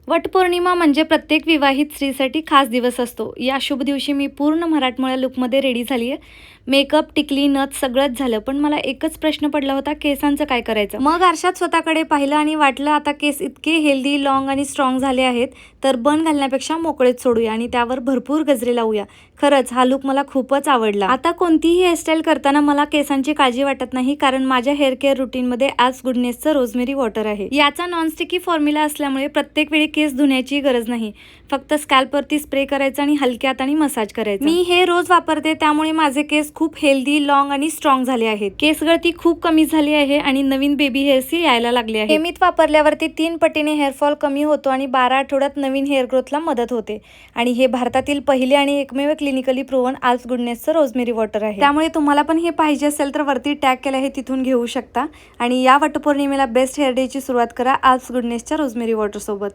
वटपौर्णिमा म्हणजे प्रत्येक विवाहित स्त्रीसाठी खास दिवस असतो. या शुभ दिवशी मी पूर्ण मराठमोळ्या लुकमध्ये रेडी झाली आहे. मेकअप, टिकली, नथ सगळंच झालं. पण मला एकच प्रश्न पडला होता, केसांचं काय करायचं? मग आरशात स्वतःकडे पाहिलं आणि वाटलं आता केस इतके हेल्दी, लॉंग आणि स्ट्रॉंग झाले आहेत, तर बन घालण्यापेक्षा मोकळेच सोडूया आणि त्यावर भरपूर गजरे लावूया. खरंच हा लुक मला खूपच आवडला. आता कोणतीही हेअरस्टाईल करताना मला केसांची काळजी वाटत नाही, कारण माझ्या हेअर केअर रुटीनमध्ये आज गुडनेसचं रोजमेरी वॉटर आहे. याचा नॉनस्टिकी फॉर्म्युला असल्यामुळे प्रत्येक वेळी केस धुण्याची गरज नाही. फक्त स्कॅल्पवरती स्प्रे करायचा आणि हलक्या हाताने मसाज करायचा. मी हे रोज वापरते, त्यामुळे माझे केस खूप हेल्दी, लॉंग आणि स्ट्रॉंग झाले आहेत. केस गळती खूप कमी झाली आहे आणि नवीन बेबी हेअर्सही यायला लागले आहे. हे मीठ वापरल्यावरती 3 पटीने हेअरफॉल कमी होतो आणि 12 आठवड्यात नवीन हेअर ग्रोथला मदत होते. आणि हे भारतातील पहिले आणि एकमेव क्लिनिकली प्रूव्हन आल्स गुडनेसचं रोजमेरी वॉटर आहे. त्यामुळे तुम्हाला पण हे पाहिजे असेल तर वरती टॅग केलं आहे, तिथून घेऊ शकता. आणि या वटपौर्णिमेला बेस्ट हेअर डेची सुरुवात करा आल्स गुडनेसच्या रोजमेरी वॉटर सोबत.